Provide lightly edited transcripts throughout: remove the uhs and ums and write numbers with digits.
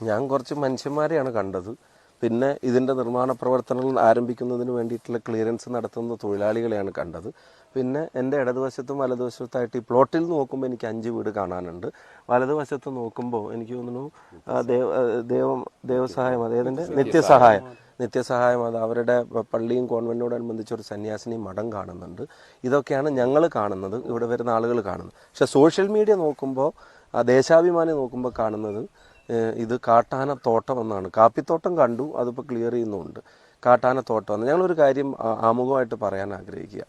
ഞാൻ കുറച്ച് മനുഷ്യന്മാരെയാണ് കണ്ടത്. പിന്നെ ഇതിൻ്റെ നിർമ്മാണ പ്രവർത്തനങ്ങൾ ആരംഭിക്കുന്നതിന് വേണ്ടിയിട്ടുള്ള ക്ലിയറൻസ് നടത്തുന്ന തൊഴിലാളികളെയാണ് കണ്ടത്. പിന്നെ എൻ്റെ ഇടതുവശത്തും വലതുവശത്തായിട്ട് ഈ പ്ലോട്ടിൽ നോക്കുമ്പോൾ എനിക്ക് 5 വീട് കാണാനുണ്ട്. വലതുവശത്ത് നോക്കുമ്പോൾ എനിക്ക് തോന്നുന്നു ദേവസഹായം, അതേതിൻ്റെ നിത്യസഹായം, അത് അവരുടെ പള്ളിയും കോൺവെന്റിനോടനുബന്ധിച്ച് ഒരു സന്യാസിനി മഠം കാണുന്നുണ്ട്. ഇതൊക്കെയാണ് ഞങ്ങൾ കാണുന്നത്, ഇവിടെ വരുന്ന ആളുകൾ കാണുന്നത്. പക്ഷേ സോഷ്യൽ മീഡിയ നോക്കുമ്പോൾ, ദേശാഭിമാനി നോക്കുമ്പോൾ കാണുന്നത് ഇത് കാട്ടാനത്തോട്ടം എന്നാണ്. കാപ്പിത്തോട്ടം കണ്ടു, അതിപ്പോൾ ക്ലിയർ ചെയ്യുന്നുണ്ട്. കാട്ടാനത്തോട്ടം എന്ന് ഞങ്ങളൊരു കാര്യം ആമുഖമായിട്ട് പറയാൻ ആഗ്രഹിക്കുക.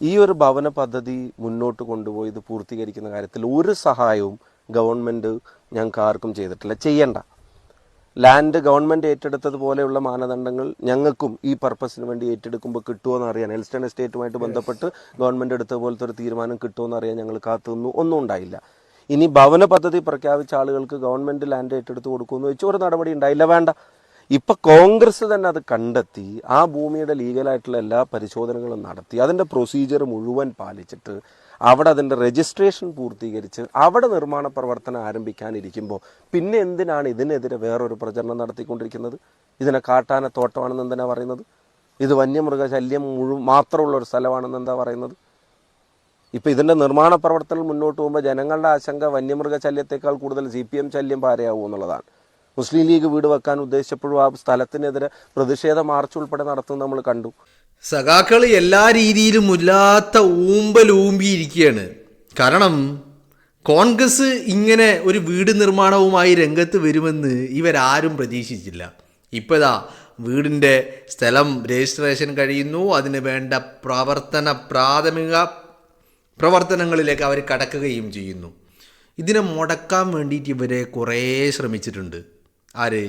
ഈ ഒരു ഭവന പദ്ധതി മുന്നോട്ട് കൊണ്ടുപോയി ഇത് പൂർത്തീകരിക്കുന്ന കാര്യത്തിൽ ഒരു സഹായവും ഗവൺമെൻറ് ഞങ്ങൾക്ക് ആർക്കും ചെയ്തിട്ടില്ല. ചെയ്യണ്ട. ലാൻഡ് ഗവൺമെൻറ് ഏറ്റെടുത്തതുപോലെയുള്ള മാനദണ്ഡങ്ങൾ ഞങ്ങൾക്കും ഈ പർപ്പസിന് വേണ്ടി ഏറ്റെടുക്കുമ്പോൾ കിട്ടുമോ അറിയാൻ, എൽസ്റ്റൺ എസ്റ്റേറ്റുമായിട്ട് ബന്ധപ്പെട്ട് ഗവൺമെൻറ് എടുത്തതുപോലത്തെ ഒരു തീരുമാനം കിട്ടുമോ അറിയാൻ ഞങ്ങൾ കാത്തുനിന്നു. ഒന്നും ഉണ്ടായില്ല. ഇനി ഭവന പദ്ധതി പ്രഖ്യാപിച്ച ആളുകൾക്ക് ഗവൺമെൻറ് ലാൻഡ് ഏറ്റെടുത്ത് കൊടുക്കുമെന്ന് വെച്ച് ഒരു നടപടി ഉണ്ടായില്ല. വേണ്ട. ഇപ്പം കോൺഗ്രസ് തന്നെ അത് കണ്ടെത്തി ആ ഭൂമിയുടെ ലീഗലായിട്ടുള്ള എല്ലാ പരിശോധനകളും നടത്തി അതിൻ്റെ പ്രൊസീജിയർ മുഴുവൻ പാലിച്ചിട്ട് അവിടെ അതിൻ്റെ രജിസ്ട്രേഷൻ പൂർത്തീകരിച്ച് അവിടെ നിർമ്മാണ പ്രവർത്തനം ആരംഭിക്കാനിരിക്കുമ്പോൾ പിന്നെ എന്തിനാണ് ഇതിനെതിരെ വേറൊരു പ്രചരണം നടത്തിക്കൊണ്ടിരിക്കുന്നത്? ഇതിനെ കാട്ടാനത്തോട്ടമാണെന്ന് എന്തിനാണ് പറയുന്നത്? ഇത് വന്യമൃഗശല്യം മാത്രമുള്ള ഒരു സ്ഥലമാണെന്ന് എന്താ പറയുന്നത്? ഇപ്പം ഇതിൻ്റെ നിർമ്മാണ പ്രവർത്തനം മുന്നോട്ട് പോകുമ്പോൾ ജനങ്ങളുടെ ആശങ്ക വന്യമൃഗശല്യത്തെക്കാൾ കൂടുതൽ CPM ശല്യം പാരയാവും എന്നുള്ളതാണ്. മുസ്ലിം ലീഗ് വീട് വെക്കാൻ ഉദ്ദേശിച്ചപ്പോഴും ആ സ്ഥലത്തിനെതിരെ പ്രതിഷേധ മാർച്ച് ഉൾപ്പെടെ നടത്തുന്നത് നമ്മൾ കണ്ടു. സഖാക്കൾ എല്ലാ രീതിയിലും ഇല്ലാത്ത ഊമ്പിയിരിക്കുകയാണ്. കാരണം കോൺഗ്രസ് ഇങ്ങനെ ഒരു വീട് നിർമ്മാണവുമായി രംഗത്ത് വരുമെന്ന് ഇവരാരും പ്രതീക്ഷിച്ചില്ല. ഇപ്പോഴാ വീടിൻ്റെ സ്ഥലം രജിസ്ട്രേഷൻ കഴിയുന്നു, അതിന് വേണ്ട പ്രാഥമിക പ്രവർത്തനങ്ങളിലേക്ക് അവർ കടക്കുകയും ചെയ്യുന്നു. ഇതിനെ മുടക്കാൻ വേണ്ടിയിട്ട് ഇവരെ കുറേ ശ്രമിച്ചിട്ടുണ്ട്. ആര്?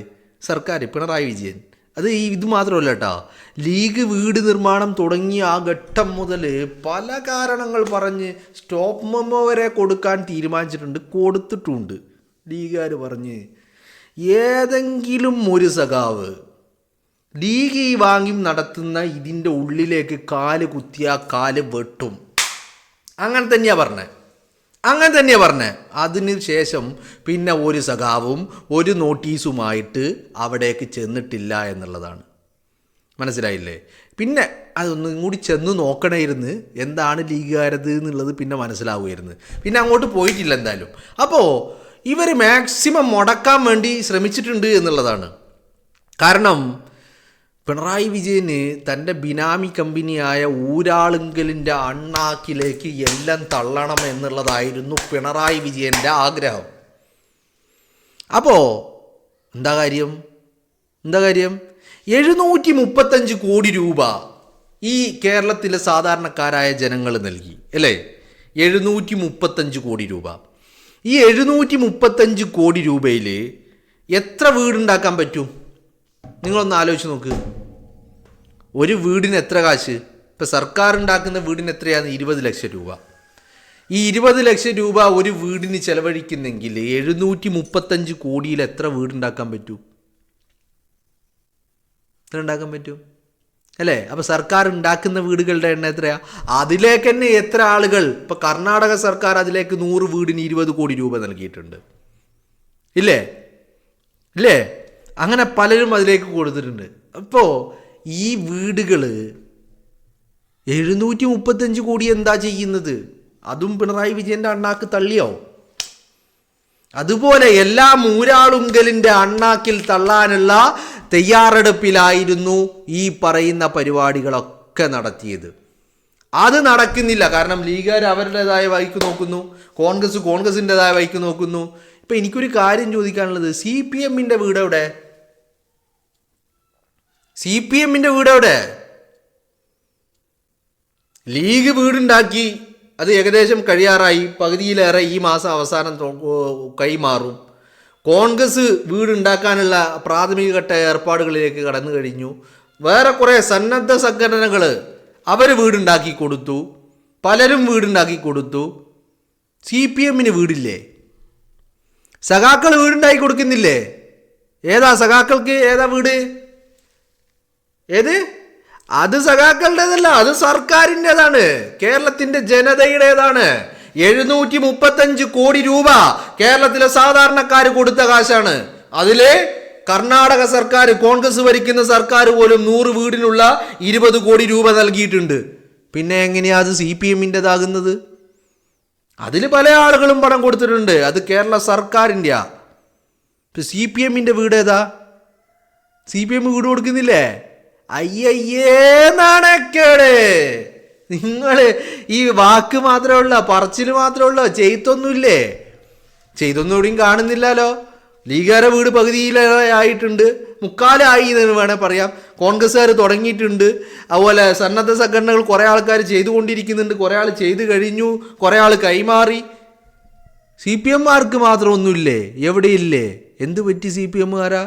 സർക്കാർ, പിണറായി വിജയൻ. ഇത് മാത്രമല്ല കേട്ടോ, ലീഗ് വീട് നിർമ്മാണം തുടങ്ങിയ ആ ഘട്ടം മുതൽ പല കാരണങ്ങൾ പറഞ്ഞ് സ്റ്റോപ്പ് മെമ്മോ വരെ കൊടുക്കാൻ തീരുമാനിച്ചിട്ടുണ്ട്, കൊടുത്തിട്ടുണ്ട്. ലീഗുകാർ പറഞ്ഞ് ഏതെങ്കിലും ഒരു സഖാവ് ലീഗ് ഈ വാങ്ങി നടത്തുന്ന ഇതിൻ്റെ ഉള്ളിലേക്ക് കാല് കുത്തിയാൽ കാല് വെട്ടും. അങ്ങനെ തന്നെയാണ് പറഞ്ഞത്. അതിന് ശേഷം പിന്നെ ഒരു സഖാവും ഒരു നോട്ടീസുമായിട്ട് അവിടേക്ക് ചെന്നിട്ടില്ല എന്നുള്ളതാണ്. മനസ്സിലായില്ലേ? പിന്നെ അതൊന്നും കൂടി ചെന്ന് നോക്കണമായിരുന്നു എന്താണ് ലീഗുകാരത് എന്നുള്ളത് പിന്നെ മനസ്സിലാവുമായിരുന്നു. പിന്നെ അങ്ങോട്ട് പോയിട്ടില്ല എന്തായാലും. അപ്പോൾ ഇവർ മാക്സിമം മുടക്കാൻ വേണ്ടി ശ്രമിച്ചിട്ടുണ്ട് എന്നുള്ളതാണ്. കാരണം പിണറായി വിജയന് തൻ്റെ ബിനാമി കമ്പനിയായ ഊരാളുങ്കലിൻ്റെ അണ്ണാക്കിലേക്ക് എല്ലാം തള്ളണം എന്നുള്ളതായിരുന്നു പിണറായി വിജയൻ്റെ ആഗ്രഹം. അപ്പോൾ എന്താ കാര്യം? 735 കോടി രൂപ ഈ കേരളത്തിലെ സാധാരണക്കാരായ ജനങ്ങൾ നൽകി അല്ലേ? 735 കോടി രൂപ. ഈ 735 കോടി രൂപയിൽ എത്ര വീടുണ്ടാക്കാൻ പറ്റും? നിങ്ങളൊന്ന് ആലോചിച്ച് നോക്ക്. ഒരു വീടിന് എത്ര കാശ്? ഇപ്പം സർക്കാർ ഉണ്ടാക്കുന്ന വീടിന് എത്രയാണ്? 20 ലക്ഷം രൂപ. ഈ 20 ലക്ഷം രൂപ ഒരു വീടിന് ചെലവഴിക്കുന്നെങ്കിൽ 735 കോടിയിൽ എത്ര വീടുണ്ടാക്കാൻ പറ്റും? അല്ലേ? അപ്പോൾ സർക്കാർ ഉണ്ടാക്കുന്ന വീടുകളുടെ എണ്ണം എത്രയാ? അതിലേക്ക് തന്നെ എത്ര ആളുകൾ? ഇപ്പം കർണാടക സർക്കാർ അതിലേക്ക് 100 വീടിന് 20 കോടി രൂപ നൽകിയിട്ടുണ്ട്. ഇല്ലേ? അങ്ങനെ പലരും അതിലേക്ക് കൊടുത്തിട്ടുണ്ട്. അപ്പോൾ ഈ വീടുകൾ 735 കോടി എന്താ ചെയ്യുന്നത്? അതും പിണറായി വിജയൻ്റെ അണ്ണാക്ക് തള്ളിയോ? അതുപോലെ എല്ലാ മൂരാളുങ്കലിൻ്റെ അണ്ണാക്കിൽ തള്ളാനുള്ള തയ്യാറെടുപ്പിലായിരുന്നു ഈ പറയുന്ന പരിപാടികളൊക്കെ നടത്തിയത്. അത് നടക്കുന്നില്ല. കാരണം ലീഗുകാർ അവരുടേതായ വഴിക്ക് നോക്കുന്നു, കോൺഗ്രസിൻ്റെതായ വഴിക്ക് നോക്കുന്നു. ഇപ്പം എനിക്കൊരു കാര്യം ചോദിക്കാനുള്ളത്, CPMൻ്റെ വീടെവിടെ? ലീഗ് വീടുണ്ടാക്കി, അത് ഏകദേശം കഴിയാറായി, പകുതിയിലേറെ ഈ മാസം അവസാനം കൈമാറും. കോൺഗ്രസ് വീടുണ്ടാക്കാനുള്ള പ്രാഥമിക ഘട്ട ഏർപ്പാടുകളിലേക്ക് കടന്നു കഴിഞ്ഞു. വേറെ കുറേ സന്നദ്ധ സംഘടനകൾ അവർ വീടുണ്ടാക്കി കൊടുത്തു, പലരും വീടുണ്ടാക്കി കൊടുത്തു. CPMന് വീടില്ലേ? സഖാക്കൾ വീടുണ്ടാക്കി കൊടുക്കുന്നില്ലേ? സഖാക്കൾക്ക് ഏതാ വീട്? ഏത്? അത് സഖാക്കളുടേതല്ല, അത് സർക്കാരിൻ്റെതാണ്, കേരളത്തിൻ്റെ ജനതയുടേതാണ്. 735 കോടി രൂപ കേരളത്തിലെ സാധാരണക്കാർ കൊടുത്ത കാശാണ്. അതില് കർണാടക സർക്കാർ, കോൺഗ്രസ് ഭരിക്കുന്ന സർക്കാർ പോലും 100 വീടിനുള്ള 20 കോടി രൂപ നൽകിയിട്ടുണ്ട്. പിന്നെ എങ്ങനെയാ അത് CPM-ൻ്റെതാകുന്നത്? അതിൽ പല ആളുകളും പണം കൊടുത്തിട്ടുണ്ട്. അത് കേരള സർക്കാരിൻ്റെയാ. CPM-ൻ്റെ വീട് ഏതാ? CPM വീട് കൊടുക്കുന്നില്ലേ? അയ്യയ്യേ നാണക്കേട്. നിങ്ങൾ ഈ വാക്ക് മാത്രമേ ഉള്ളൂ, പറച്ചിൽ മാത്രമേ ഉള്ളൂ, ചെയ്തൊന്നുമില്ലേ? ചെയ്തൊന്നും ഇവിടെയും കാണുന്നില്ലല്ലോ. ലീഗുകാരെ വീട് പകുതിയിലായിട്ടുണ്ട്, മുക്കാലായി എന്ന് വേണേൽ പറയാം. കോൺഗ്രസ്സുകാർ തുടങ്ങിയിട്ടുണ്ട്. അതുപോലെ സന്നദ്ധ സംഘടനകൾ കുറേ ആൾക്കാർ ചെയ്തുകൊണ്ടിരിക്കുന്നുണ്ട്, കുറേ ആൾ ചെയ്തു കഴിഞ്ഞു, കുറേ ആൾ കൈമാറി. CPM-മാർക്ക് മാത്രം ഒന്നുമില്ലേ? എവിടെയില്ലേ? എന്ത് പറ്റി CPM-കാരാ?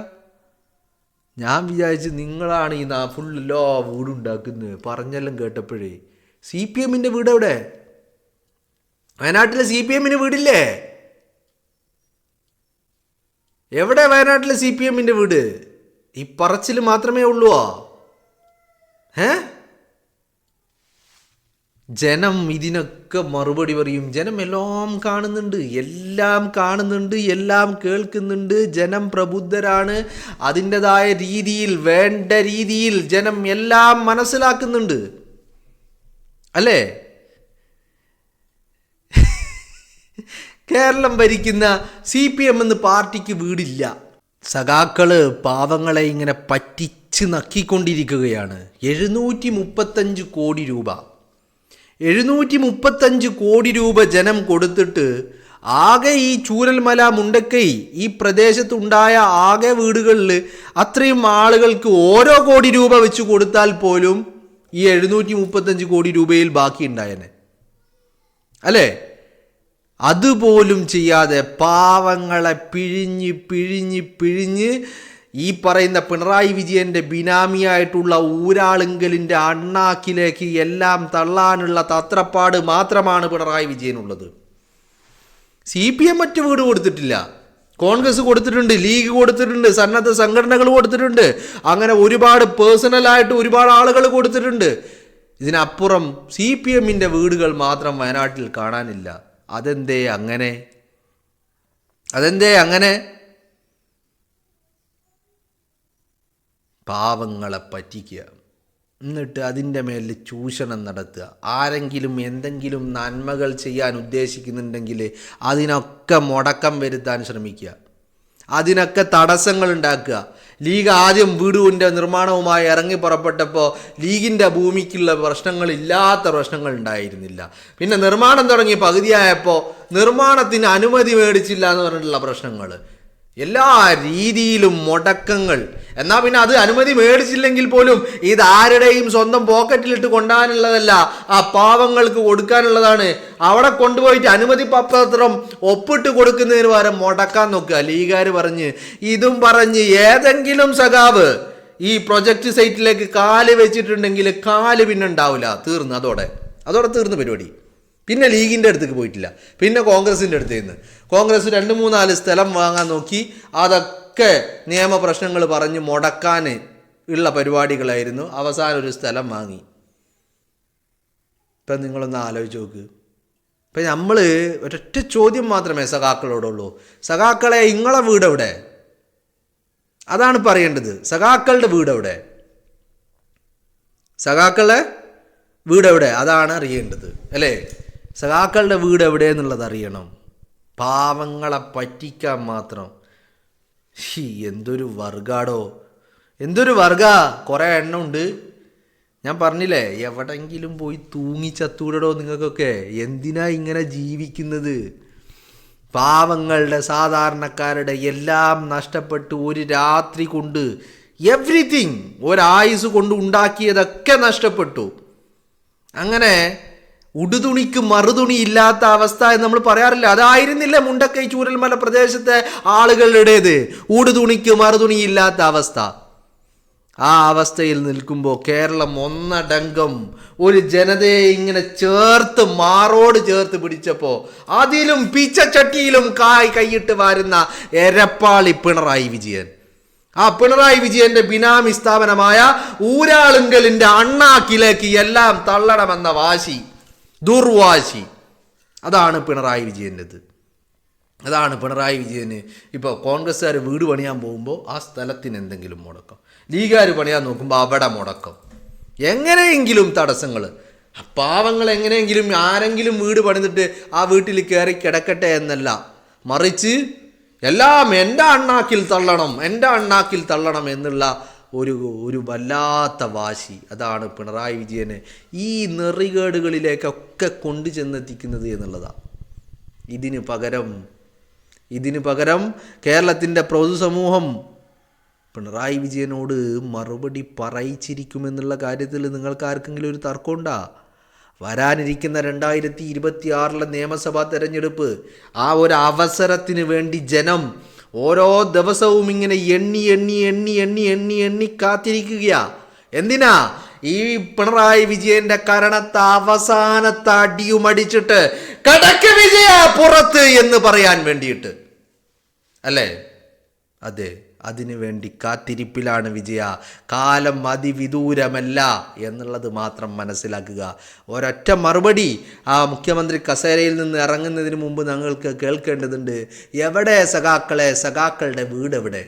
ഞാൻ വിചാരിച്ച് നിങ്ങളാണ് ഈ ഫുള്ളോ വീടുണ്ടാക്കുന്നത്. പറഞ്ഞെല്ലാം കേട്ടപ്പോഴേ CPM-ൻ്റെ വീട് എവിടെ? വയനാട്ടിലെ CPM-ന് വീടില്ലേ? എവിടെ വയനാട്ടിലെ CPM-ൻ്റെ വീട്? ഈ പറച്ചിൽ മാത്രമേ ഉള്ളൂ. ജനം ഇതിനൊക്കെ മറുപടി പറയും. ജനം എല്ലാം കാണുന്നുണ്ട്, എല്ലാം കേൾക്കുന്നുണ്ട്. ജനം പ്രബുദ്ധരാണ്. അതിൻ്റെതായ രീതിയിൽ, വേണ്ട രീതിയിൽ ജനം എല്ലാം മനസ്സിലാക്കുന്നുണ്ട്, അല്ലേ? കേരളം ഭരിക്കുന്ന CPM എന്ന പാർട്ടിക്ക് വീടില്ല. സഖാക്കള് പാവങ്ങളെ ഇങ്ങനെ പറ്റിച്ച് നക്കിക്കൊണ്ടിരിക്കുകയാണ്. 735 കോടി രൂപ 735 കോടി രൂപ ജനം കൊടുത്തിട്ട് ആകെ ഈ ചൂരൽമല, മുണ്ടക്കൈ ഈ പ്രദേശത്തുണ്ടായ ആകെ വീടുകളിൽ അത്രയും ആളുകൾക്ക് ഓരോ കോടി രൂപ വെച്ച് കൊടുത്താൽ പോലും ഈ 735 കോടി രൂപയിൽ ബാക്കി ഉണ്ടായേനെ, അല്ലേ? അതുപോലും ചെയ്യാതെ പാവങ്ങളെ പിഴിഞ്ഞ് ഈ പറയുന്ന പിണറായി വിജയൻ്റെ ബിനാമിയായിട്ടുള്ള ഊരാളുങ്കലിൻ്റെ അണ്ണാക്കിലേക്ക് എല്ലാം തള്ളാനുള്ള തത്രപ്പാട് മാത്രമാണ് പിണറായി വിജയനുള്ളത്. CPM മറ്റു വീട് കൊടുത്തിട്ടില്ല. കോൺഗ്രസ് കൊടുത്തിട്ടുണ്ട്, ലീഗ് കൊടുത്തിട്ടുണ്ട്, സന്നദ്ധ സംഘടനകൾ കൊടുത്തിട്ടുണ്ട്, അങ്ങനെ ഒരുപാട് പേഴ്സണലായിട്ട് ഒരുപാട് ആളുകൾ കൊടുത്തിട്ടുണ്ട്. ഇതിനപ്പുറം CPM-ൻ്റെ വീടുകൾ മാത്രം വയനാട്ടിൽ കാണാനില്ല. അതെന്തേ അങ്ങനെ? പാവങ്ങളെ പറ്റിക്കുക, എന്നിട്ട് അതിൻ്റെ മേലിൽ ചൂഷണം നടത്തുക. ആരെങ്കിലും എന്തെങ്കിലും നന്മകൾ ചെയ്യാൻ ഉദ്ദേശിക്കുന്നുണ്ടെങ്കിൽ അതിനൊക്കെ മുടക്കം വരുത്താൻ ശ്രമിക്കുക, അതിനൊക്കെ തടസ്സങ്ങൾ ഉണ്ടാക്കുക. ലീഗ് ആദ്യം വീടിൻ്റെ നിർമ്മാണവുമായി ഇറങ്ങി പുറപ്പെട്ടപ്പോൾ ലീഗിൻ്റെ ഭൂമിക്കുള്ള പ്രശ്നങ്ങളില്ലാത്ത പ്രശ്നങ്ങൾ ഉണ്ടായിരുന്നില്ല. പിന്നെ നിർമ്മാണം തുടങ്ങി പകുതിയായപ്പോൾ നിർമ്മാണത്തിന് അനുമതി മേടിച്ചില്ല എന്ന് പറഞ്ഞിട്ടുള്ള പ്രശ്നങ്ങൾ, എല്ലാ രീതിയിലും മുടക്കങ്ങൾ. എന്നാൽ പിന്നെ അത് അനുമതി മേടിച്ചില്ലെങ്കിൽ പോലും ഇത് ആരുടെയും സ്വന്തം പോക്കറ്റിലിട്ട് കൊണ്ടുപോകാനുള്ളതല്ല, ആ പാവങ്ങൾക്ക് കൊടുക്കാനുള്ളതാണ്. അവിടെ കൊണ്ടുപോയിട്ട് അനുമതി പത്രം ഒപ്പിട്ട് കൊടുക്കുന്നതിന് പകരം മുടക്കാൻ നോക്കുക. ലീഗുകാർ ഇതും പറഞ്ഞ് ഏതെങ്കിലും സഖാവ് ഈ പ്രൊജക്ട് സൈറ്റിലേക്ക് കാല് വെച്ചിട്ടുണ്ടെങ്കിൽ കാല് പിന്നെ ഉണ്ടാവില്ല. അതോടെ തീർന്നു പരിപാടി. പിന്നെ ലീഗിൻ്റെ അടുത്തേക്ക് പോയിട്ടില്ല. പിന്നെ കോൺഗ്രസിൻ്റെ അടുത്ത് നിന്ന് കോൺഗ്രസ് 2-3-4 സ്ഥലം വാങ്ങാൻ നോക്കി. അതൊക്കെ നിയമപ്രശ്നങ്ങൾ പറഞ്ഞ് മുടക്കാൻ ഉള്ള പരിപാടികളായിരുന്നു. അവസാനം ഒരു സ്ഥലം വാങ്ങി. ഇപ്പം നിങ്ങളൊന്ന് ആലോചിച്ച് നോക്ക്. ഇപ്പം നമ്മൾ ഒരൊറ്റ ചോദ്യം മാത്രമേ സഖാക്കളോടുള്ളൂ. സഖാക്കളെ, നിങ്ങളെ വീട് എവിടെ? അതാണ് പറയേണ്ടത്. സഖാക്കളുടെ വീട് എവിടെ? സഖാക്കളുടെ വീട് എവിടെ? അതാണ് അറിയേണ്ടത്, അല്ലേ? സഖാക്കളുടെ വീട് എവിടെ എന്നുള്ളത് അറിയണം. പാവങ്ങളെ പറ്റിക്കാൻ മാത്രം. എന്തൊരു വർഗാടോ, എന്തൊരു വർഗ. കുറേ എണ്ണമുണ്ട്. ഞാൻ പറഞ്ഞില്ലേ, എവിടെങ്കിലും പോയി തൂങ്ങിച്ചത്തൂടടോ നിങ്ങൾക്കൊക്കെ. എന്തിനാ ഇങ്ങനെ ജീവിക്കുന്നത്? പാവങ്ങളുടെ, സാധാരണക്കാരുടെ എല്ലാം നഷ്ടപ്പെട്ട് ഒരു രാത്രി കൊണ്ട് എവ്രിതിങ്, ഒരായുസ് കൊണ്ട് ഉണ്ടാക്കിയതൊക്കെ നഷ്ടപ്പെട്ടു. അങ്ങനെ ഉടുതുണിക്ക് മറുതുണി ഇല്ലാത്ത അവസ്ഥ എന്ന് നമ്മൾ പറയാറില്ല. അതായിരുന്നില്ല മുണ്ടക്കൈ ചൂരൽമല പ്രദേശത്തെ ആളുകളുടേത്, ഉടുതുണിക്ക് മറുതുണി ഇല്ലാത്ത അവസ്ഥ. ആ അവസ്ഥയിൽ നിൽക്കുമ്പോൾ കേരളം ഒന്നടങ്കം ഒരു ജനതയെ ഇങ്ങനെ മാറോട് ചേർത്ത് പിടിച്ചപ്പോൾ അതിലും പിച്ചച്ചട്ടിയിലും കൈയിട്ട് വാരുന്ന എരപ്പാളി പിണറായി വിജയൻ. ആ പിണറായി വിജയന്റെ ബിനാമി സ്ഥാപനമായ ഊരാളുങ്കലിന്റെ അണ്ണാക്കിലേക്ക് എല്ലാം തള്ളണമെന്ന വാശി, ദുർവാശി, അതാണ് പിണറായി വിജയൻ്റെത്. അതാണ് പിണറായി വിജയന് ഇപ്പോൾ കോൺഗ്രസ്സുകാർ വീട് പണിയാൻ പോകുമ്പോൾ ആ സ്ഥലത്തിന് എന്തെങ്കിലും മുടക്കം, ലീഗുകാർ പണിയാൻ നോക്കുമ്പോൾ അവിടെ മുടക്കം, എങ്ങനെയെങ്കിലും തടസ്സങ്ങൾ. പാവങ്ങൾ എങ്ങനെയെങ്കിലും ആരെങ്കിലും വീട് പണിതിട്ട് ആ വീട്ടിൽ കയറി കിടക്കട്ടെ എന്നല്ല, മറിച്ച് എല്ലാം എൻ്റെ അണ്ണാക്കിൽ തള്ളണം എന്നുള്ള ഒരു വല്ലാത്ത വാശി. അതാണ് പിണറായി വിജയനെ ഈ നെറികേടുകളിലേക്കൊക്കെ കൊണ്ടു ചെന്നെത്തിക്കുന്നത് എന്നുള്ളതാണ്. ഇതിന് പകരം കേരളത്തിൻ്റെ പൊതുസമൂഹം പിണറായി വിജയനോട് മറുപടി പറയിച്ചിരിക്കുമെന്നുള്ള കാര്യത്തിൽ നിങ്ങൾക്ക് ആർക്കെങ്കിലും ഒരു തർക്കമുണ്ടോ? വരാനിരിക്കുന്ന 2026 നിയമസഭാ തെരഞ്ഞെടുപ്പ്, ആ ഒരു അവസരത്തിന് വേണ്ടി ജനം ഓരോ ദിവസവും ഇങ്ങനെ എണ്ണി കാത്തിരിക്കുകയാ. എന്തിനാ? ഈ പിണറായി വിജയന്റെ കരണത്തെ അവസാനത്തെ അടിയുമടിച്ചിട്ട് കടക്ക് വിജയ പുറത്ത് എന്ന് പറയാൻ വേണ്ടിയിട്ട് അല്ലേ? അതെ, അതിനു വേണ്ടി കാത്തിരിപ്പിലാണ് വിജയ. കാലം അതിവിദൂരമല്ല എന്നുള്ളത് മാത്രം മനസ്സിലാക്കുക. ഒരൊറ്റ മറുപടി ആ മുഖ്യമന്ത്രി കസേരയിൽ നിന്ന് ഇറങ്ങുന്നതിന് മുമ്പ് ഞങ്ങൾക്ക് കേൾക്കേണ്ടതുണ്ട്. എവിടെ സഖാക്കളെ, സഖാക്കളുടെ വീട് എവിടെ?